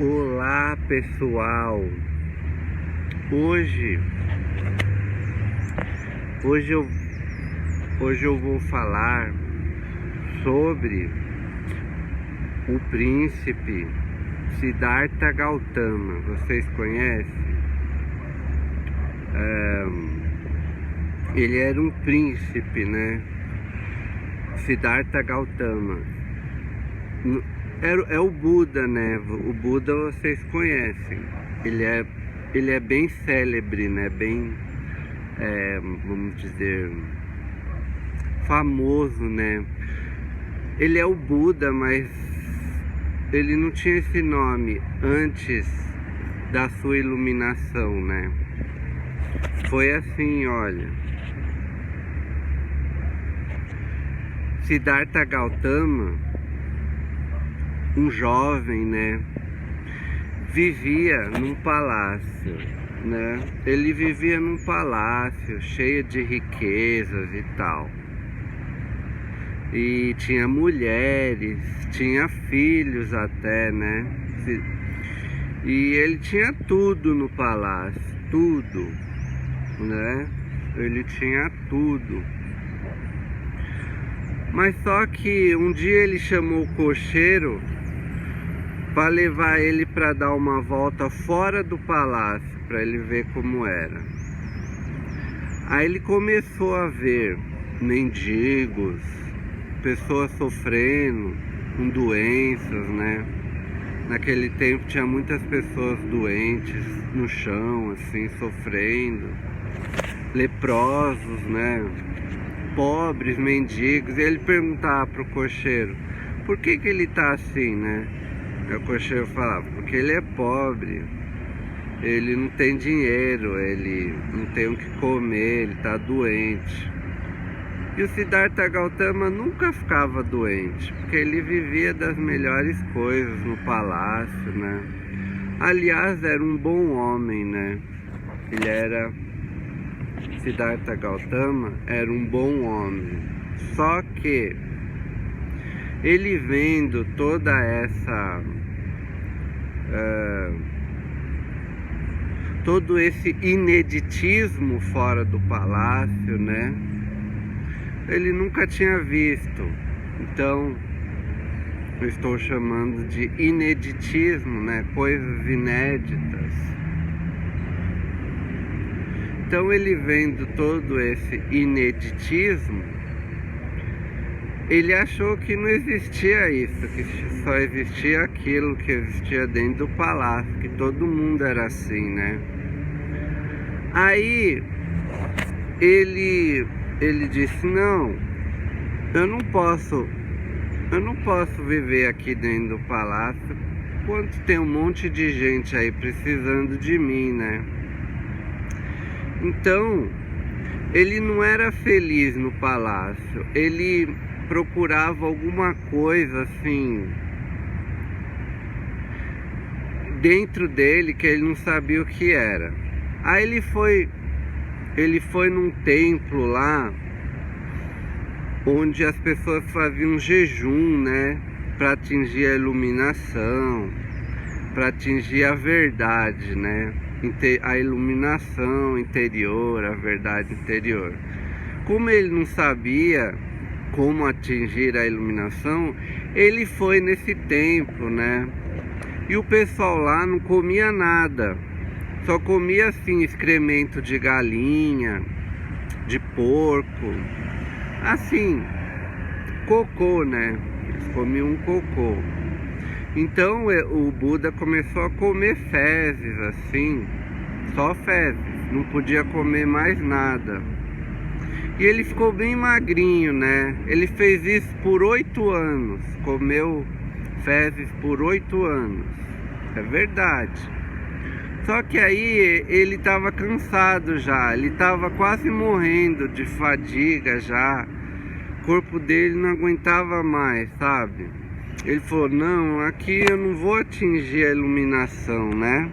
Olá pessoal, hoje, hoje, eu, hoje eu vou falar sobre o príncipe Siddhartha Gautama. Vocês conhecem? Ele era um príncipe, né? Siddhartha Gautama é o Buda, né? O Buda vocês conhecem. Ele é bem célebre, né? Bem, vamos dizer, famoso, né? Ele é o Buda, mas ele não tinha esse nome antes da sua iluminação, né? Foi assim, olha. Siddhartha Gautama, um jovem, né, vivia num palácio, né? Ele vivia num palácio cheio de riquezas e tal. E tinha mulheres, tinha filhos até, né? E ele tinha tudo no palácio, tudo, né? Ele tinha tudo. Mas só que um dia ele chamou o cocheiro para levar ele para dar uma volta fora do palácio, para ele ver como era. Aí ele começou a ver mendigos, pessoas sofrendo com doenças, né? Naquele tempo tinha muitas pessoas doentes no chão, assim, sofrendo, leprosos, né? Pobres, mendigos. E ele perguntava pro cocheiro, por que ele tá assim, né? Aí o cocheiro falava, porque ele é pobre, ele não tem dinheiro, ele não tem o que comer, ele tá doente. E o Siddhartha Gautama nunca ficava doente, porque ele vivia das melhores coisas no palácio, né? Aliás, era um bom homem, né? Siddhartha Gautama era um bom homem. Só que ele vendo toda essa todo esse ineditismo fora do palácio, né? Ele nunca tinha visto. Então eu estou chamando de ineditismo, né? Coisas inéditas. Então ele vendo todo esse ineditismo, ele achou que não existia isso, que só existia aquilo que existia dentro do palácio, que todo mundo era assim, né? Aí ele disse, não, eu não posso viver aqui dentro do palácio quando tem um monte de gente aí precisando de mim, né? Então, ele não era feliz no palácio, ele procurava alguma coisa assim dentro dele que ele não sabia o que era. Aí ele foi num templo lá onde as pessoas faziam jejum, né, para atingir a iluminação, para atingir a verdade, né? A iluminação interior, a verdade interior. Como ele não sabia como atingir a iluminação, ele foi nesse templo, né? E o pessoal lá não comia nada, só comia assim excremento de galinha, de porco, assim, cocô, né? Eles comiam um cocô. Então o Buda começou a comer fezes, assim, só fezes, não podia comer mais nada. E ele ficou bem magrinho, né? Ele fez isso por 8 anos, comeu fezes por 8 anos, é verdade. Só que aí ele estava cansado já, ele estava quase morrendo de fadiga já, o corpo dele não aguentava mais, sabe? Ele falou, não, aqui eu não vou atingir a iluminação, né?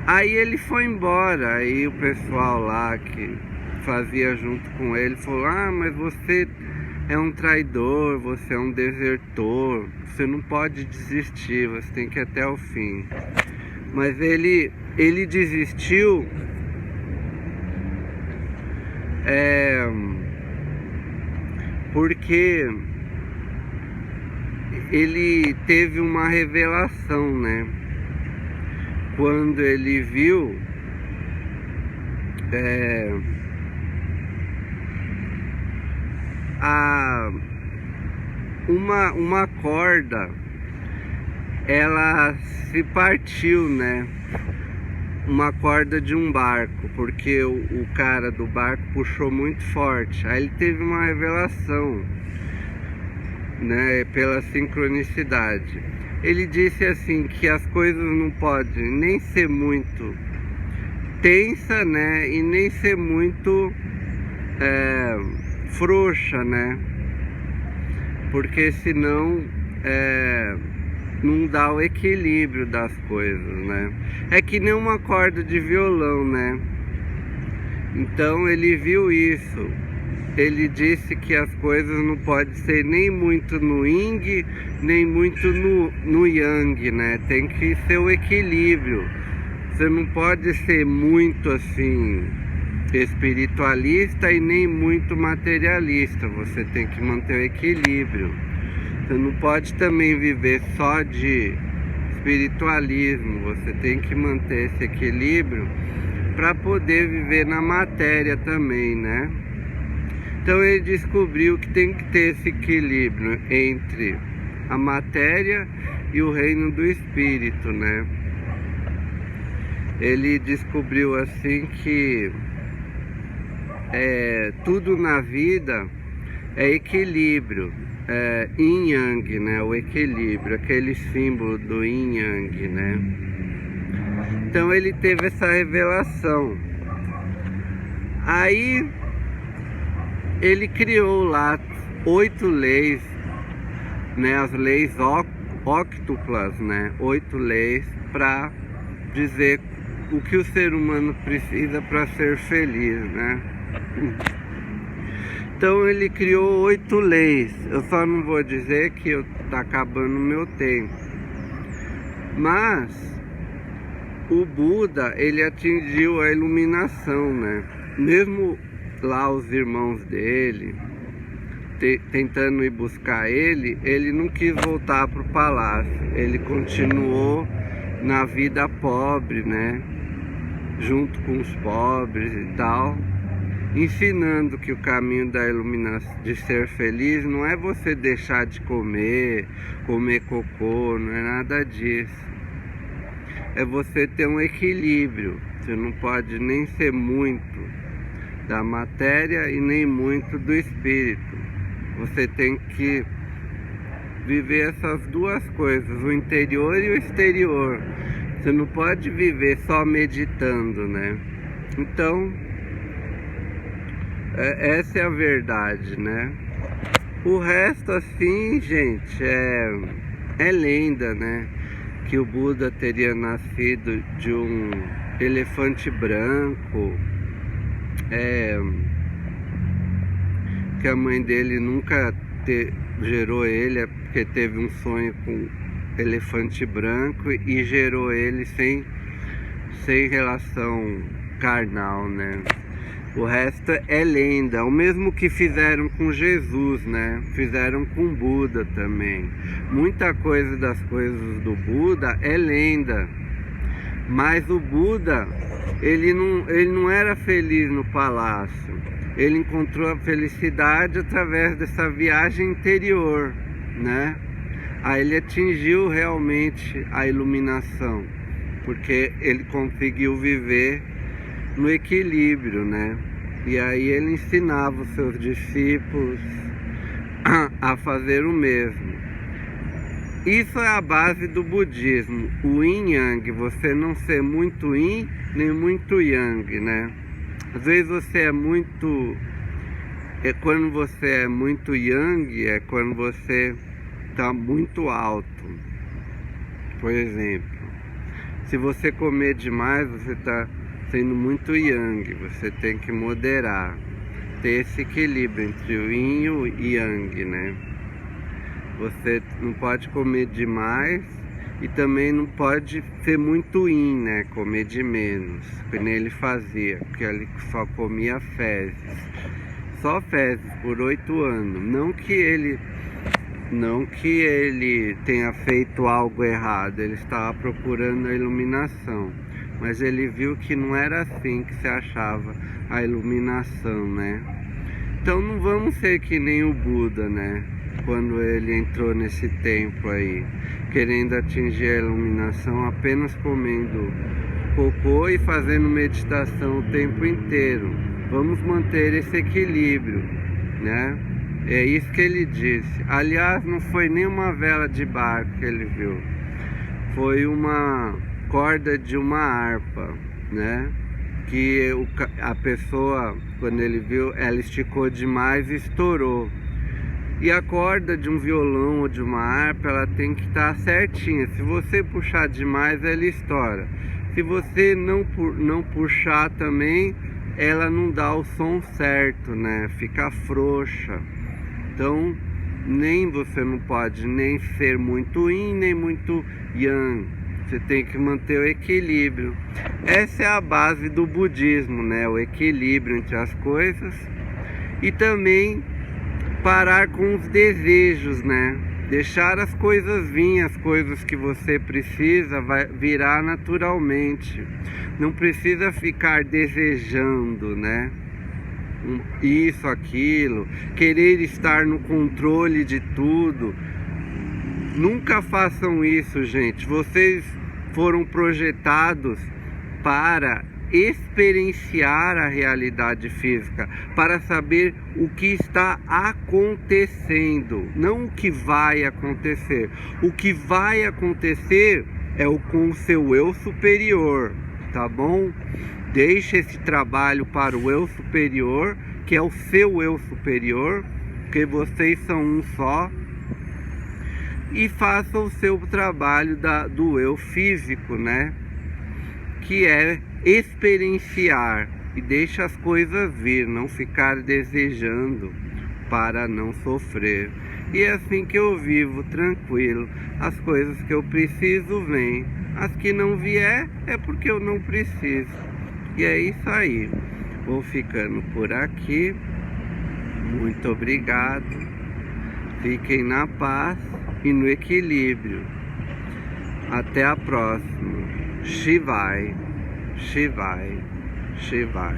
Aí ele foi embora, aí o pessoal lá que fazia junto com ele falou, ah, mas você é um traidor, você é um desertor, você não pode desistir, você tem que ir até o fim. Mas ele desistiu porque ele teve uma revelação, né? Quando ele viu uma corda, ela se partiu, né? Uma corda de um barco, porque o cara do barco puxou muito forte. Aí ele teve uma revelação, né? Pela sincronicidade. Ele disse assim que as coisas não podem nem ser muito tensa, né? E nem ser muito frouxa, né? Porque senão não dá o equilíbrio das coisas, né? É que nem uma corda de violão, né? Então ele viu isso. Ele disse que as coisas não podem ser nem muito no yin, nem muito no yang, né? Tem que ser o equilíbrio. Você não pode ser muito assim espiritualista e nem muito materialista. Você tem que manter o equilíbrio. Você não pode também viver só de espiritualismo. Você tem que manter esse equilíbrio para poder viver na matéria também, né? Então ele descobriu que tem que ter esse equilíbrio entre a matéria e o reino do espírito, né? Ele descobriu assim que tudo na vida é equilíbrio, yin yang, né? O equilíbrio, aquele símbolo do yin yang, né? Então ele teve essa revelação. Aí ele criou lá 8 leis, né? As leis óctuplas, né? 8 leis para dizer o que o ser humano precisa para ser feliz, né? Então ele criou 8 leis. Eu só não vou dizer que tá acabando o meu tempo. Mas o Buda, ele atingiu a iluminação, né? Mesmo lá os irmãos dele tentando ir buscar ele não quis voltar para o palácio. Ele continuou na vida pobre, né? Junto com os pobres e tal, ensinando que o caminho da iluminação, de ser feliz, não é você deixar de comer cocô, não é nada disso. É você ter um equilíbrio. Você não pode nem ser muito da matéria e nem muito do espírito. Você tem que viver essas duas coisas, o interior e o exterior. Você não pode viver só meditando, né? Então, essa é a verdade, né? O resto, assim, gente, é lenda, né? Que o Buda teria nascido de um elefante branco, que a mãe dele nunca gerou ele, porque teve um sonho com elefante branco e gerou ele sem relação carnal, né? O resto é lenda, o mesmo que fizeram com Jesus, né? Fizeram com Buda também. Muita coisa das coisas do Buda é lenda, mas o Buda, ele não era feliz no palácio. Ele encontrou a felicidade através dessa viagem interior, né? Aí ele atingiu realmente a iluminação, porque ele conseguiu viver no equilíbrio, né? E aí ele ensinava os seus discípulos a fazer o mesmo. Isso é a base do budismo, o yin yang, você não ser muito yin nem muito yang, né? Às vezes você é muito... quando você é muito yang, é quando você está muito alto. Por exemplo, se você comer demais, você está sendo muito yang, você tem que moderar. manter esse equilíbrio entre o yin e o yang, né? Você não pode comer demais e também não pode ser muito yin, né? Comer de menos, que nem ele fazia, porque ele só comia fezes. Só fezes por 8 anos. Não que ele tenha feito algo errado, ele estava procurando a iluminação. Mas ele viu que não era assim que se achava a iluminação, né? Então não vamos ser que nem o Buda, né? Quando ele entrou nesse templo aí, querendo atingir a iluminação apenas comendo cocô e fazendo meditação o tempo inteiro. Vamos manter esse equilíbrio, né? É isso que ele disse. Aliás, não foi nem uma vela de barco que ele viu. Foi uma corda de uma harpa, né? Que a pessoa, quando ele viu, ela esticou demais e estourou. E a corda de um violão ou de uma harpa, ela tem que estar certinha. Se você puxar demais, ela estoura. Se você não puxar também, ela não dá o som certo, né? Fica frouxa. Então, você não pode nem ser muito yin, nem muito yang. Você tem que manter o equilíbrio. Essa é a base do budismo, né? O equilíbrio entre as coisas. E também parar com os desejos, né? Deixar as coisas virem, as coisas que você precisa vai virar naturalmente. Não precisa ficar desejando, né? Isso, aquilo, querer estar no controle de tudo. Nunca façam isso, gente. Vocês foram projetados para experienciar a realidade física, para saber o que está acontecendo, não o que vai acontecer. O que vai acontecer é com o seu eu superior, tá bom? Deixe esse trabalho para o eu superior, que é o seu eu superior, porque vocês são um só, e faça o seu trabalho do eu físico, né? Que é experienciar e deixa as coisas vir, não ficar desejando para não sofrer. E é assim que eu vivo, tranquilo. As coisas que eu preciso vêm, as que não vier é porque eu não preciso. E é isso aí. Vou ficando por aqui. Muito obrigado. Fiquem na paz e no equilíbrio. Até a próxima. Shivai, Shivai, Shivai.